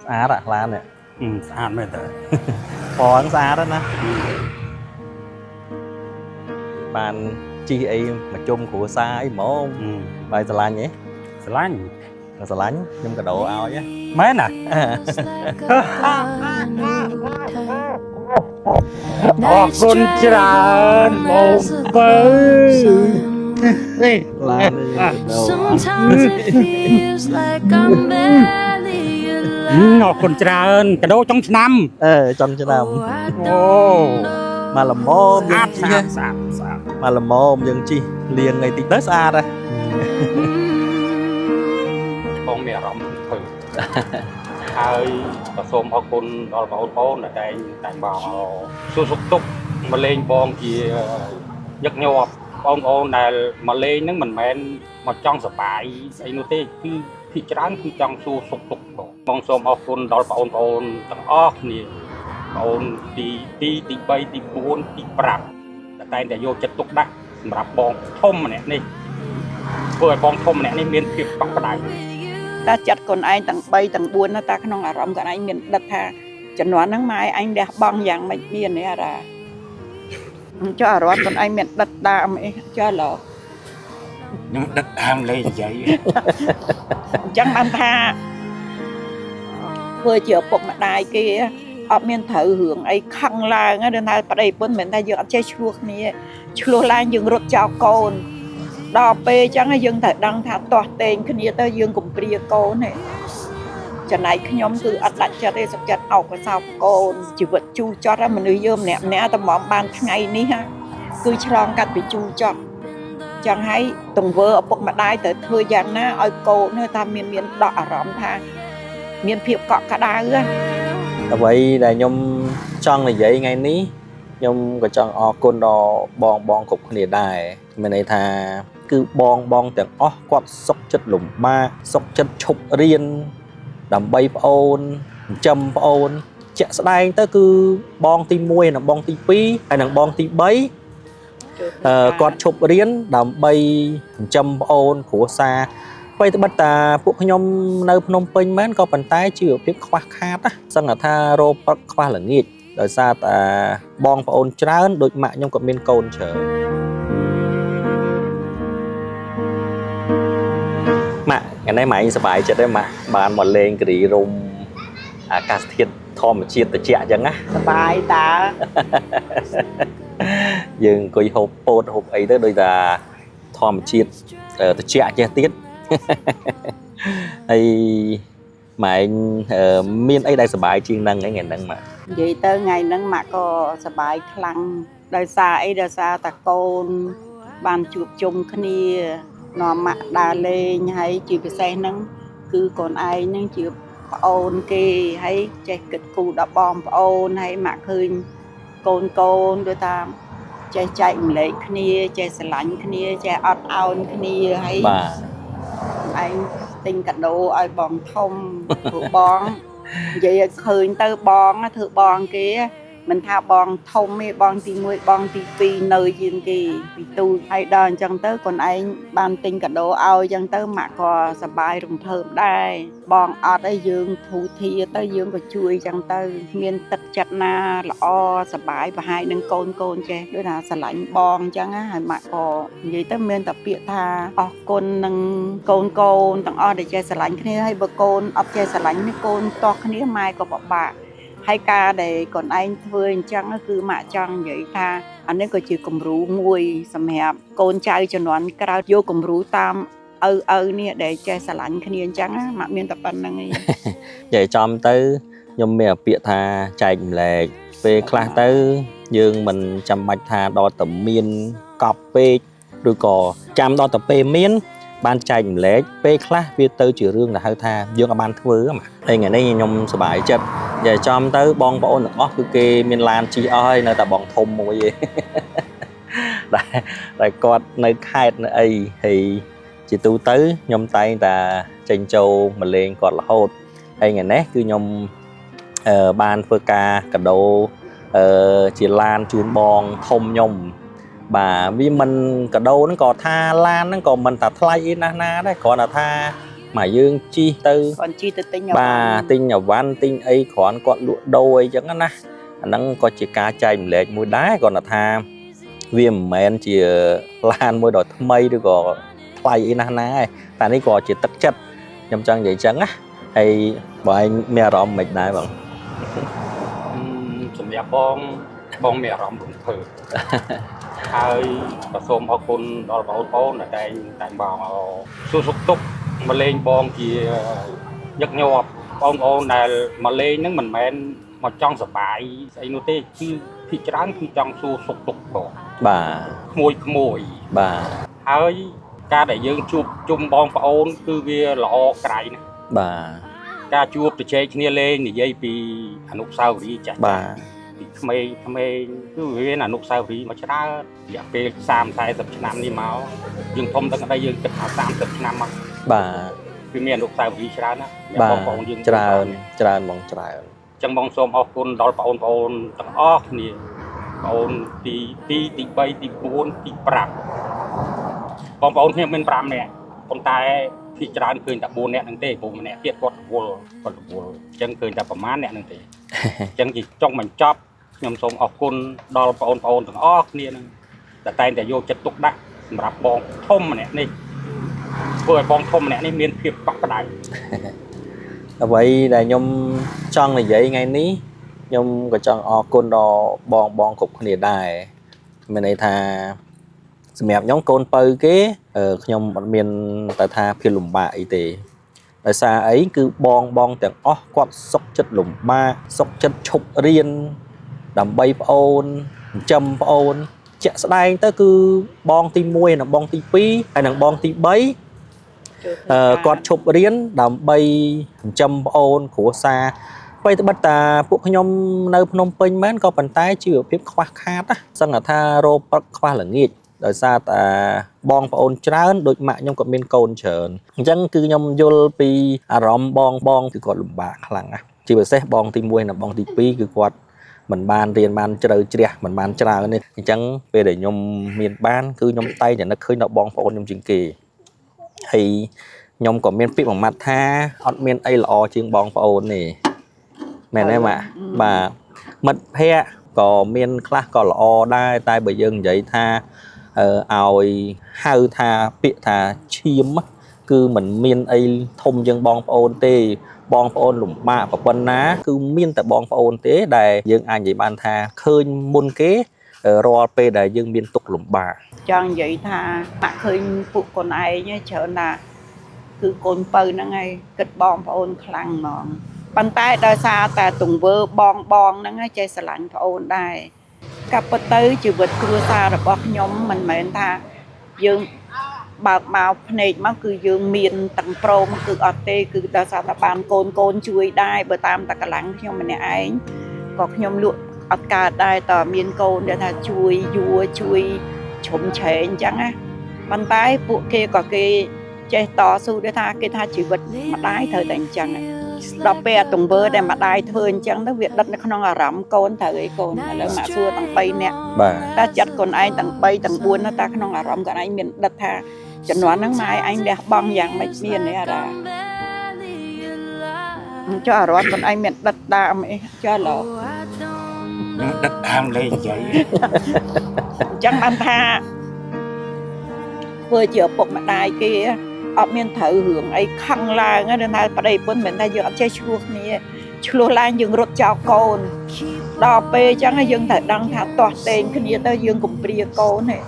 á ạ lan nè ăn mới tới phò xa đó nè bàn chi ấy mà chung của xa ấy mổ bài xà lanh nhé xà lanh nhưng cái độ ao nhé mấy nè con tràn một bơi ngọt con tràn cái đô trong năm trong cho năm ô mà là mồm sạp mà là mồm dân chi liền ngày tí tới xa ra con mẹ rộng thử ai có xôm ở con đó là con ở đây tại bảo su sụp túc mà lên bong thì giật nhau ông này mà lên nó mình men mà trong sập bài ấy nó tê cứ thị trấn cứ trong su sụp túc bong xôm ở con đó là ông tầng óc nè ông tí bay tí buôn tí bạc tại để vô chất túc đắc mà bong thôm này này vừa bong thôm này miền thiệp bắc đại ta chặt con anh tầng bay tầng buôn nó ta không ở rộng con anh miền đất ha chẩn đoán nắng mai anh đẹp bong dạng mấy miền này ra cho ở đó con anh miền đất đa mấy cho lọ nhưng đất ham lên vậy chẳng ban tha vừa chiều bụng mà đài kia ở miền thử hưởng ấy khăng la ngay đến nay ở đây bên mình ta giờ chơi chuột này chuột la dừng rốt chào cồn đò pe chẳng hay dừng thật đăng thả toát tên khi này tới dừng cùng bia cô này trận này khi nhóm cứ ăn đặt cho đây sắp chặt ọc và sao cô chỉ vật chu cho ra mình nuôi dơm nè nè tao mỏm ban ngày ní ha cứ cho cắt bị chu cho chẳng hay tùng vợ ở bậc mặt đai tới thời gian na ở cô nơi ta miền miền đỏ rõm tha miền phiệp cọ cả đá ư vậy là nhom chọn là vậy ngày ní nhom có chọn o côn đò bong cục này đài mình này thà cứ bong tiếng quạt sốc chất lủng ba sốc chất chụp riêng đầm bay ôn châm ôn chạy đây tới cứ bong tim môi là bong tim pi hay là bong tim bấy quạt chụp riêng đầm bay châm ôn của xa bây tới bắt taពួកខ្ញុំនៅភ្នំពេញមែនក៏ប៉ុន្តែជាភាពខ្វះខាតណាសឹងថារោព្រឹកខ្វះល្ងាចដោយសារតែបងប្អូនច្រើនដូចម៉ាក់ខ្ញុំក៏មានកូនច្រើនម៉ាក់ថ្ងៃនេះម៉ាក់សប្បាយចិត្តទេម៉ាក់បានមកលេងគិរីរំអាកាសធាតុធម្មជាតិត្រជាក់អញ្ចឹងណាសប្បាយតាយើងអង្គុយហូបពោតហូបអីទៅដូចថាធម្មជាតិត្រជាក់ចេះទៀតហើយម៉ែមានអីដែលសប្បាយជាងហ្នឹងថ្ងៃហ្នឹងម៉ាក់និយាយទៅថ្ងៃហ្នឹងម៉ាក់ក៏សប្បាយខ្លាំងដោយសារអីដោយសារតាកូនបានជួបជុំគ្នានាំម៉ាក់ដើរលេងហើយជាពិសេសហ្នឹងគឺកូនឯងហ្នឹងជាប្អូនគេហើយចេះគិតគូរដល់បងប្អូនហើយម៉ាក់ឃើញកូនដូចថាចេះចែកម្លែកគ្នាចេះស្រឡាញ់គ្នាចេះអត់ឱនគ្នាហើយបាទឯងទិញកាដូឲ្យបងធំព្រោះបងនិយាយឲ្យឃើញទៅបងធ្វើបងគេមិនថាបងធំទេបងទី1បងទី2នៅជាងគេពីទូហើយដល់អញ្ចឹងទៅខ្លួនឯងបានទិញកាដូឲ្យអញ្ចឹងទៅម៉ាក់ក៏សប្បាយរំភើបដែរបងអត់ឲ្យយើងធូធាទៅយើងក៏ជួយអញ្ចឹងទៅមានទឹកចិត្តណាល្អសប្បាយប្រហែលនឹងកូនចេះដូចថាស្រឡាញ់បងអញ្ចឹងហើយម៉ាក់ក៏និយាយទៅមានតែពាក្យថាអរគុណនឹងកូនទាំងអស់ដែលចេះស្រឡាញ់គ្នាហើយបើកូនអត់ចេះស្រឡាញ់នេះកូនតោះគ្នាម៉ែក៏ពិបាកហើយការដែលកូនឯងធ្វើអញ្ចឹងគឺម៉ាក់ចង់និយាយថាអានេះក៏ជាគំរូមួយសម្រាប់កូនចៅជំនាន់ក្រោយយកគំរូតាមឪនេះដែលចេះស្រឡាញ់គ្នាអញ្ចឹងម៉ាក់មានតែប៉ុណ្្នឹងឯងនិយាយចំទៅខ្ញុំមានពាក្យថាចែកម្លែកពេលខ្លះទៅយើងមិនចាំបាច់ថាដល់តែមានកប់ពេកឬក៏ចាំដល់តែពេលមានបានចែកម្លែកពេលខ្លះវាទៅជារឿងដែលហៅថាយើងអាចបានធ្វើហ្នឹងហើយថ្ងៃនេះខ្ញុំសប្បាយចិត្តនិយាយចំទៅបងប្អូនទាំងអស់គឺគេមានឡានជិះអស់ហើយនៅតែបងធំមួយឯងតែគាត់នៅខេត្តនៅអីហើយជាទូទៅខ្ញុំតែងតែចេញចូលមកលេងគាត់រហូតហើយថ្ងៃនេះគឺខ្ញុំបានធ្វើការកាដូជាឡានជូនបងធំខ្ញុំបាទវាមិនកាដូហ្នឹងក៏ថាឡានហ្នឹងក៏មិនថាថ្លៃអីណាស់ណាដែរគ្រាន់តែថា mà dương chi tư còn chi từ tinh bà tinh nhà văn tinh ấy khoản con lụa đôi chẳng á na nắng có chỉ cá chay lệ mùi đá còn là tha viêm men chỉ lan môi đỏ mây được có play in na ta này có chỉ tất chất nhầm chân vậy chẳng á hay bọn anh mẹ rõm mệt đái bằng សម្រាប់បងមានអារម្មណ៍រំភើបហើយក៏សូមអរគុណដល់បងប្អូនដែលតែមកសួរសុខទុក្ខមកលេងបងជាញឹកញាប់បងប្អូនដែលមកលេងហ្នឹងមិនមែនមកចង់សប្បាយស្អីនោះទេគឺភាគច្រើនគឺចង់សួរសុខទុក្ខបង bà ក្មួយៗ bà ហើយការដែលយើងជួបជុំបងប្អូនគឺវាល្អក្រៃណាស់ bà ការជួបប្រជែកគ្នាលេងនិយាយពីអនុស្សាវរីយ៍ចាស់ bà ពីក្មេងគឺវាអនុស្សាវរីយ៍មកច្រើនរយៈពេល30-40ឆ្នាំនេះមកយើងធំទាំងអីយើងគិតថា30ឆ្នាំមក bà គឺមានអនុស្សាវរីយ៍ច្រើនណាស់ bà បងប្អូនយើង ច្រើនបងច្រើន ចឹងបងសូមអរគុណដល់បងប្អូនទាំងអស់គ្នាបងប្អូនទី2ទី3ទី4ទី5បងប្អូនខ្ញុំមាន5នាក់ប៉ុន្តែភាគច្រើនឃើញតែ4នាក់ហ្នឹងទេព្រោះម្នាក់ទៀតគាត់រវល់ចឹងឃើញតែប្រហែលអ្នកហ្នឹងទេ ចឹងជាចុងបញ្ចប់ខ្ញុំសូមអរគុណដល់បងប្អូនទាំងអស់គ្នាហ្នឹងដែលតែងតែយកចិត្តទុកដាក់សម្រាប់បងធំម្នាក់នេះធ្វើឲ្យបងធំម្នាក់នេះមានភាពកក់ក្ដៅ អ្វីដែលខ្ញុំចង់និយាយថ្ងៃនេះខ្ញុំក៏ចង់អរគុណដល់បងគ្រប់គ្នាដែរមានន័យថាសម្រាប់ខ្ញុំកូនពៅគេខ្ញុំអត់មានតែថាភាពលំបាកអីទេដោយសារអីគឺបងទាំងអស់គាត់សុខចិត្តលំបាកសុខចិត្តឈប់រៀនដើម្បីប្អូនចិញ្ចឹមប្អូនជាក់ស្ដែងទៅគឺបងទី1និងបងទី2ហើយនិងបងទី3 គាត់ឈប់រៀនដើម្បីចិញ្ចឹមប្អូនគ្រួសារពេលត្បិតតាពួកខ្ញុំនៅភ្នំពេញមែនក៏ប៉ុន្តែជីវភាពខ្វះខាតសឹងថារោព្រឹកខ្វះល្ងាចដោយសារតែបងប្អូនច្រើនដូចម៉ាក់ខ្ញុំក៏មានកូនច្រើនអញ្ចឹងគឺខ្ញុំយល់ពីអារម្មណ៍បងគឺគាត់លំបាកខ្លាំងណាស់ជាពិសេសបងទី1និងបងទី2គឺគាត់មិនបានរៀនបានជ្រៅជ្រះមិនបានច្រើនទេអញ្ចឹងពេលដែលខ្ញុំមានបានគឺខ្ញុំតែងតែនឹកឃើញដល់បងប្អូនខ្ញុំជាងគេហើយខ្ញុំក៏មានពាក្យមួយម៉ាត់ថាអត់មានអីល្អជាងបងប្អូនទេមែនទេម៉ាក់បាទមិត្តភ័ក្តិក៏មានខ្លះក៏ល្អដែរតែបើយើងនិយាយថាឲ្យហៅថាពាក្យថាឈាមគឺមិនមានអីធំជាងបងប្អូនទេបងប្អូនលំបាកប៉ុណ្ណាគឺមានតែបងប្អូនទេដែលយើងអាចនិយាយបានថាឃើញមុនគេរាល់ពេលដែលយើងមានទុក្ខលំបាក ចង់និយាយថាម៉ាក់ឃើញពួកកូនឯងច្រើនណាស់គឺកូនពៅហ្នឹងឯងគិតបងប្អូនខ្លាំងហ្មងប៉ុន្តែដោយសារតែទង្វើបងហ្នឹងចេះស្រឡាញ់ប្អូនដែរកាប់ពិតទៅជីវិតគ្រួសាររបស់ខ្ញុំមិនមែនថាយើងបើកមកភ្នែកមកគឺយើងមានទាំងព្រមគឺអត់ទេគឺដោយសារតែបានកូនជួយដែរបើតាមតែកម្លាំងខ្ញុំម្នាក់ឯងក៏ខ្ញុំលក់អត់កើតដែរតើមានកូនដែលថាជួយយួរជួយជ្រុំឆែងអញ្ចឹងណាប៉ុន្តែពួកគេក៏គេចេះតស៊ូដែរថាគេថាជីវិតម្ដាយត្រូវតែអញ្ចឹងដល់ពេលទង្វើដែលម្ដាយធ្វើអញ្ចឹងទៅវាដិតនៅក្នុងអារម្មណ៍កូនត្រូវអីកូនឥឡូវម៉ាក់សួរទាំង3នាក់ បាទ តែចិត្តកូនឯងទាំង3ទាំង4ណាតែក្នុងអារម្មណ៍កូនឯងមានដិតថាជំនាន់ហ្នឹងម៉ែឯងលះបង់យ៉ាងម៉េចមានទេអារ៉ាចុះអារ៉ាកូនឯងមានដិតតាមអីចុះឡោ ដឹកតាមលេងចៃ អញ្ចឹងបានថាធ្វើជាឪពុកម្ដាយគេអត់មានត្រូវរឿងអីខឹងឡើងណាថាប្តីប្រពន្ធមិនថាយើងអត់ចេះឆ្លោះគ្នាឆ្លោះឡើងយើងរត់ចោលកូនដល់ពេលអញ្ចឹងយើងត្រូវដឹងថាទាស់តែងគ្នាទៅយើងកុំព្រាកូនទេ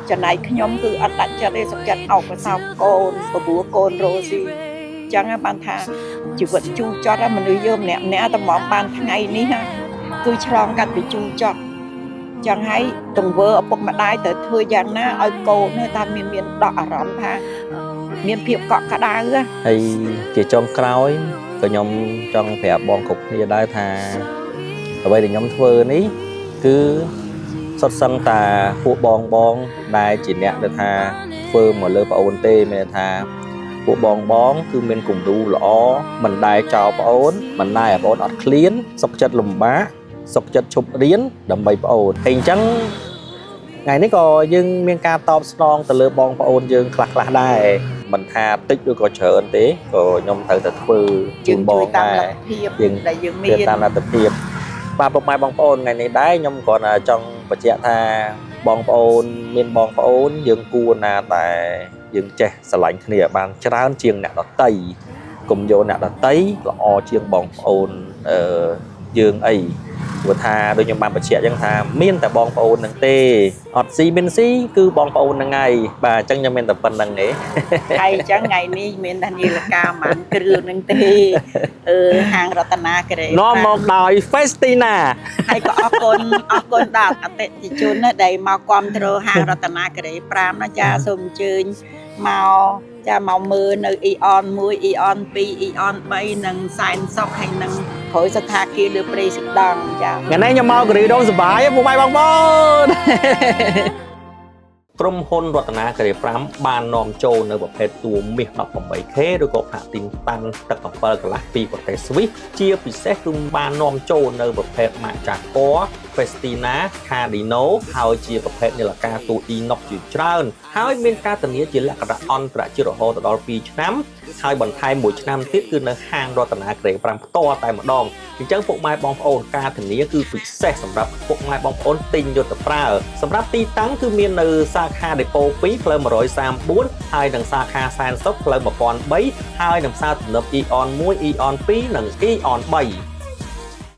ចំណែកខ្ញុំគឺអត់ដាក់ចិត្តទេសុខចិត្តអោបកសោបកូនបបួរកូនរ៉ូស៊ីអញ្ចឹងបានថាជីវិតជូរចត់មនុស្សយើងម្នាក់តែមកបានថ្ងៃនេះណាគឺឆ្លងកាត់ពីជូរចត់ចឹងហើយទង្វើឪពុកម្ដាយត្រូវធ្វើយ៉ាងណាឲ្យកូនថាមានដកអារម្មណ៍ថាមានភាពកក់ក្ដៅ ហើយជាចុងក្រោយក៏ខ្ញុំចង់ប្រាប់បងគ្រប់គ្នាដែរថាអ្វីដែលខ្ញុំធ្វើនេះគឺសុទ្ធសឹងតែពួកបងដែលជាអ្នកដែលថាធ្វើមកលើប្អូនទេមានថាពួកបងគឺមានគំរូល្អមិនដែលចោលប្អូនមិនដែលប្អូនអត់ឃ្លានសុខចិត្តលំបាកសុខចិត្តឈប់រៀនដើម្បីប្អូនហើយអញ្ចឹងថ្ងៃនេះក៏យើងមានការតបស្នងទៅលើបងប្អូនយើងខ្លះដែរម mình tha tích đôi có chờ ơn tế có nhóm thử thật phư chừng bong này chừng tam là tập hiệp ba bọc mai bong ôn ngày này đáy nhóm còn là trong vật trạng tha bong ôn miền bong ôn dương cua là tại dương trẻ sờ lạnh thì bàn trán chiêng nè đó tây cùng vô nè đó tây là o chiêng bong ôn dương ấy vừa tha đôi nhóm bàn vật trạng chẳng tha miền tại bong ôn năng tê ọt xì bên xí cứ bong ôn năng ngày bà chẳng nhóm miền tập phần năng ấy hay chẳng ngày ní miền thành như là ca mặn cứ năng tê hàng Ratana cái đấy nó một đòi Festina hay có con đạt ở tệ thì chốn ở đây màu quam thơ hàng Ratana cái đấy pram nó cha xôm chơi màu cha màu mưa nơi ion muối ion pi ion bay nâng sign sọc hay nâng khối sát tha kia đưa pre sực đằng cha ngày nay nhau mau cái đâu sờ bái phụ bay bong bóng ក្រុមហ៊ុនរតនាគិរី5បាននាំចូលនៅប្រភេទតួមាស 18K ឬក៏ផ្លាទីនតាន់ទឹក7កន្លះពីប្រទេសស្វីសជាពិសេសគឺបាននាំចូលនៅប្រភេទម៉ាកចាក័រ Festina Cardino ហើយជាប្រភេទនាឡិកាទូ Inox ជាច្រើនហើយមានការធានាជាលក្ខណៈអន្តរជាតិរហូតដល់2ឆ្នាំហើយបន្ថែម1ឆ្នាំទៀតគឺនៅហាងរតនាគិរី5ផ្ទាល់តែម្ដងអញ្ចឹងពុកម៉ែបងប្អូនការធានាគឺពិសេសសម្រាប់ពុកម៉ែបងប្អូនទិញយកទៅប្រើសម្រាប់ទីតាំងគឺមាននៅសាខាដេប៉ូ2ផ្លូវ134ហើយនិងសាខាសែនសុខផ្លូវ1003ហើយនិងផ្សារទំនើប Eon 1 Eon 2និង Eon 3